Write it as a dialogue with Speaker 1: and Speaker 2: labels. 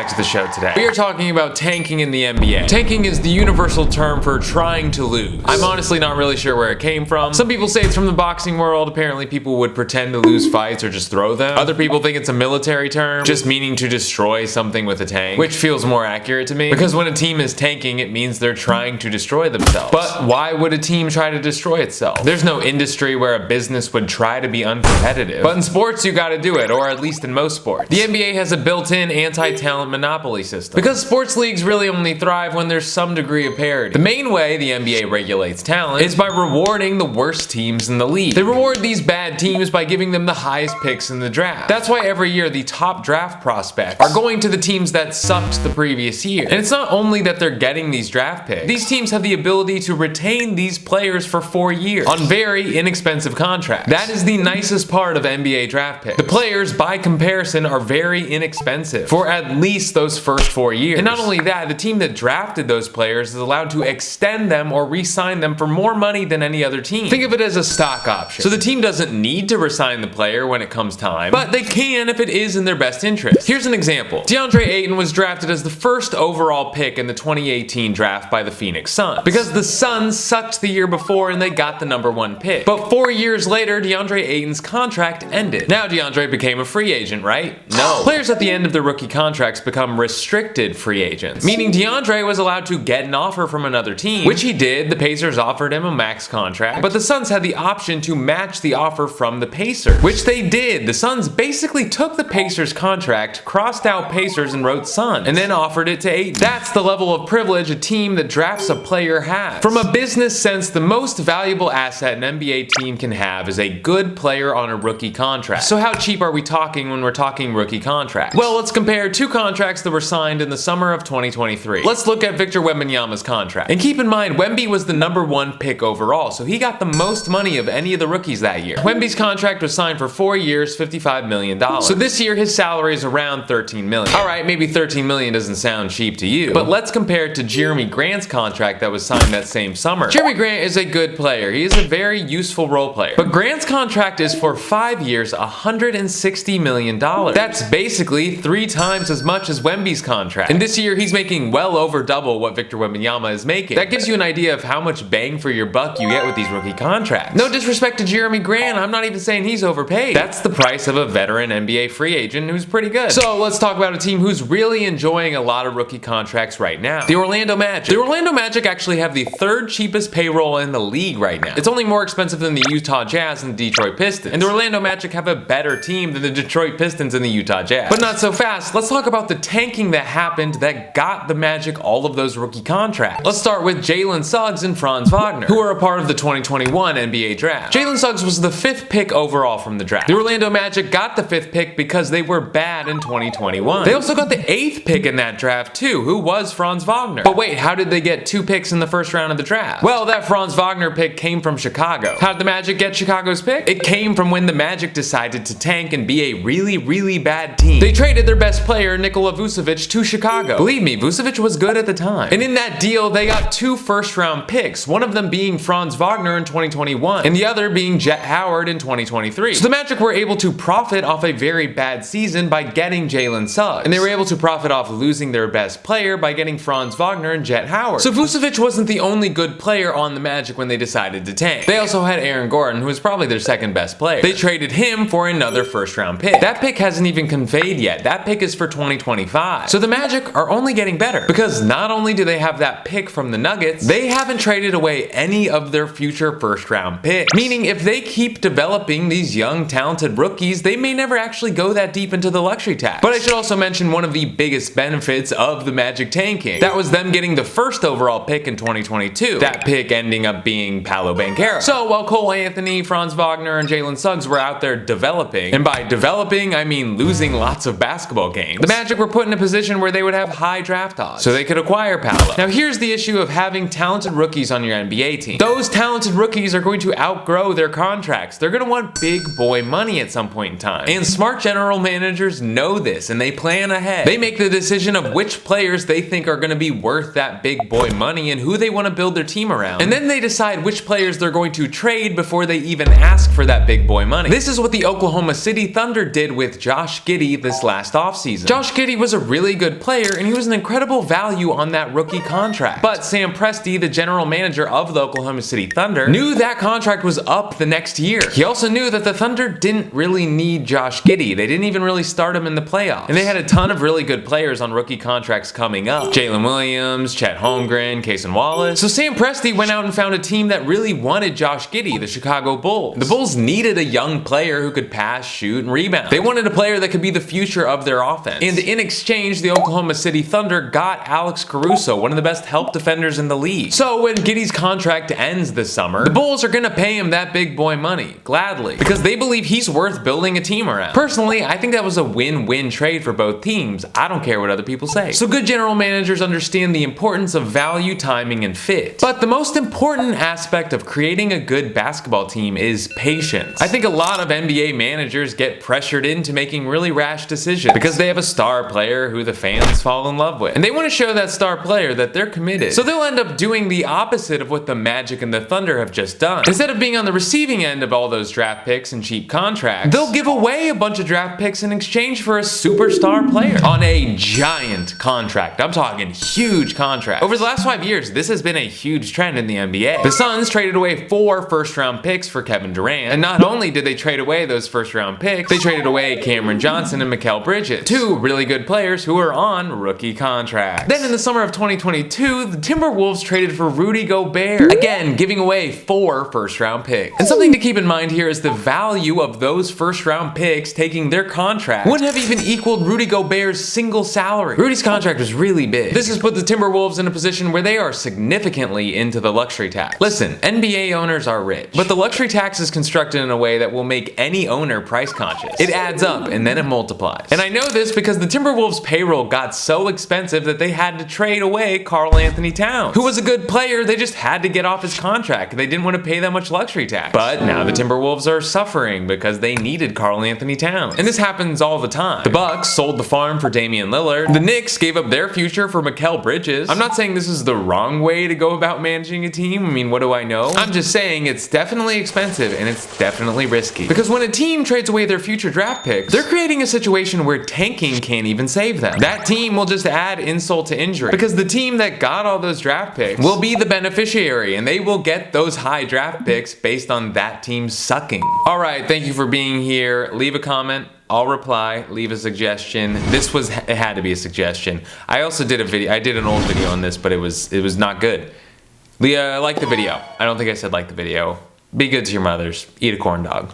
Speaker 1: back to the show today. We are talking about tanking in the NBA. Tanking is the universal term for trying to lose. I'm honestly not really sure where it came from. Some people say it's from the boxing world. Apparently people would pretend to lose fights or just throw them. Other people think it's a military term, just meaning to destroy something with a tank, which feels more accurate to me, because when a team is tanking, it means they're trying to destroy themselves. But why would a team try to destroy itself? There's no industry where a business would try to be uncompetitive. But in sports, you gotta do it, or at least in most sports. The NBA has a built-in anti-talent monopoly system, because sports leagues really only thrive when there's some degree of parity. The main way the NBA regulates talent is by rewarding the worst teams in the league. They reward these bad teams by giving them the highest picks in the draft. That's why every year the top draft prospects are going to the teams that sucked the previous year. And it's not only that they're getting these draft picks, these teams have the ability to retain these players for 4 years on very inexpensive contracts. That is the nicest part of NBA draft picks. The players, by comparison, are very inexpensive for at least those first 4 years. And not only that, the team that drafted those players is allowed to extend them or re-sign them for more money than any other team. Think of it as a stock option. So the team doesn't need to re-sign the player when it comes time, but they can if it is in their best interest. Here's an example. DeAndre Ayton was drafted as the first overall pick in the 2018 draft by the Phoenix Suns, because the Suns sucked the year before and they got the #1 pick. But 4 years later, DeAndre Ayton's contract ended. Now DeAndre became a free agent, right? No. Players at the end of their rookie contracts become restricted free agents, meaning DeAndre was allowed to get an offer from another team, which he did. The Pacers offered him a max contract, but the Suns had the option to match the offer from the Pacers, which they did. The Suns basically took the Pacers contract, crossed out Pacers and wrote Suns, and then offered it to Ayton. That's the level of privilege a team that drafts a player has. From a business sense, the most valuable asset an NBA team can have is a good player on a rookie contract. So how cheap are we talking when we're talking rookie contracts? Well, let's compare two contracts that were signed in the summer of 2023. Let's look at Victor Wembanyama's contract. And keep in mind, Wemby was the #1 pick overall, so he got the most money of any of the rookies that year. Wemby's contract was signed for 4 years, $55 million. So this year, his salary is around $13 million. Alright, maybe $13 million doesn't sound cheap to you, but let's compare it to Jeremy Grant's contract that was signed that same summer. Jeremy Grant is a good player. He is a very useful role player. But Grant's contract is for 5 years, $160 million. That's basically 3 times as much as Wemby's contract. And this year, he's making well over double what Victor Wembanyama is making. That gives you an idea of how much bang for your buck you get with these rookie contracts. No disrespect to Jeremy Grant, I'm not even saying he's overpaid. That's the price of a veteran NBA free agent who's pretty good. So let's talk about a team who's really enjoying a lot of rookie contracts right now. The Orlando Magic. The Orlando Magic actually have the 3rd cheapest payroll in the league right now. It's only more expensive than the Utah Jazz and the Detroit Pistons. And the Orlando Magic have a better team than the Detroit Pistons and the Utah Jazz. But not so fast. Let's talk about the tanking that happened that got the Magic all of those rookie contracts. Let's start with Jalen Suggs and Franz Wagner, who are a part of the 2021 NBA draft. Jalen Suggs was the 5th pick overall from the draft. The Orlando Magic got the 5th pick because they were bad in 2021. They also got the 8th pick in that draft too, who was Franz Wagner. But wait, how did they get 2 picks in the first round of the draft? Well, that Franz Wagner pick came from Chicago. How did the Magic get Chicago's pick? It came from when the Magic decided to tank and be a really bad team. They traded their best player, Nikola Vucevic, to Chicago. Believe me, Vucevic was good at the time. And in that deal, they got 2 first-round picks, one of them being Franz Wagner in 2021, and the other being Jet Howard in 2023. So the Magic were able to profit off a very bad season by getting Jalen Suggs, and they were able to profit off losing their best player by getting Franz Wagner and Jet Howard. So Vucevic wasn't the only good player on the Magic when they decided to tank. They also had Aaron Gordon, who was probably their 2nd best player. They traded him for another first-round pick. That pick hasn't even conveyed yet. That pick is for 2025. So the Magic are only getting better, because not only do they have that pick from the Nuggets, they haven't traded away any of their future first-round picks. Meaning if they keep developing these young, talented rookies, they may never actually go that deep into the luxury tax. But I should also mention one of the biggest benefits of the Magic tanking. That was them getting the 1st overall pick in 2022. That pick ending up being Paolo Banchero. So while Cole Anthony, Franz Wagner, and Jalen Suggs were out there developing, and by developing, I mean losing lots of basketball games, the Magic were put in a position where they would have high draft odds, so they could acquire Paolo. Now here's the issue of having talented rookies on your NBA team. Those talented rookies are going to outgrow their contracts. They're going to want big boy money at some point in time. And smart general managers know this, and they plan ahead. They make the decision of which players they think are going to be worth that big boy money and who they want to build their team around. And then they decide which players they're going to trade before they even ask for that big boy money. This is what the Oklahoma City Thunder did with Josh Giddey this last offseason. Josh Giddey was a really good player and he was an incredible value on that rookie contract. But Sam Presti, the general manager of the Oklahoma City Thunder, knew that contract was up the next year. He also knew that the Thunder didn't really need Josh Giddey. They didn't even really start him in the playoffs. And they had a ton of really good players on rookie contracts coming up. Jalen Williams, Chet Holmgren, Cason Wallace. So Sam Presti went out and found a team that really wanted Josh Giddey, the Chicago Bulls. The Bulls needed a young player who could pass, shoot, and rebound. They wanted a player that could be the future of their offense. And in exchange, the Oklahoma City Thunder got Alex Caruso, one of the best help defenders in the league. So when Giddey's contract ends this summer, the Bulls are gonna pay him that big boy money, gladly, because they believe he's worth building a team around. Personally, I think that was a win-win trade for both teams. I don't care what other people say. So good general managers understand the importance of value, timing, and fit. But the most important aspect of creating a good basketball team is patience. I think a lot of NBA managers get pressured into making really rash decisions because they have a star player who the fans fall in love with. And they want to show that star player that they're committed. So they'll end up doing the opposite of what the Magic and the Thunder have just done. Instead of being on the receiving end of all those draft picks and cheap contracts, they'll give away a bunch of draft picks in exchange for a superstar player on a giant contract. I'm talking huge contract. Over the last 5 years, this has been a huge trend in the NBA. The Suns traded away 4 first-round picks for Kevin Durant, and not only did they trade away those first-round picks, they traded away Cameron Johnson and Mikal Bridges, 2 really good players who are on rookie contracts. Then in the summer of 2022, the Timberwolves traded for Rudy Gobert, again giving away 4 first-round picks. And something to keep in mind here is the value of those first-round picks taking their contract wouldn't have even equaled Rudy Gobert's single salary. Rudy's contract was really big. This has put the Timberwolves in a position where they are significantly into the luxury tax. Listen, NBA owners are rich, but the luxury tax is constructed in a way that will make any owner price conscious. It adds up and then it multiplies. And I know this because the Timberwolves payroll got so expensive that they had to trade away Karl Anthony Towns, who was a good player. They just had to get off his contract. They didn't want to pay that much luxury tax. But now the Timberwolves are suffering because they needed Karl Anthony Towns. And this happens all the time. The Bucks sold the farm for Damian Lillard. The Knicks gave up their future for Mikal Bridges. I'm not saying this is the wrong way to go about managing a team. I mean, what do I know? I'm just saying it's definitely expensive and it's definitely risky. Because when a team trades away their future draft picks, they're creating a situation where tanking can't even save them. That team will just add insult to injury because the team that got all those draft picks will be the beneficiary and they will get those high draft picks based on that team sucking. All right, thank you for being here. Leave a comment. I'll reply, leave a suggestion. It had to be a suggestion. I also did a video, I did an old video on this, but it was not good. Like the video. I don't think I said like the video. Be good to your mothers. Eat a corn dog.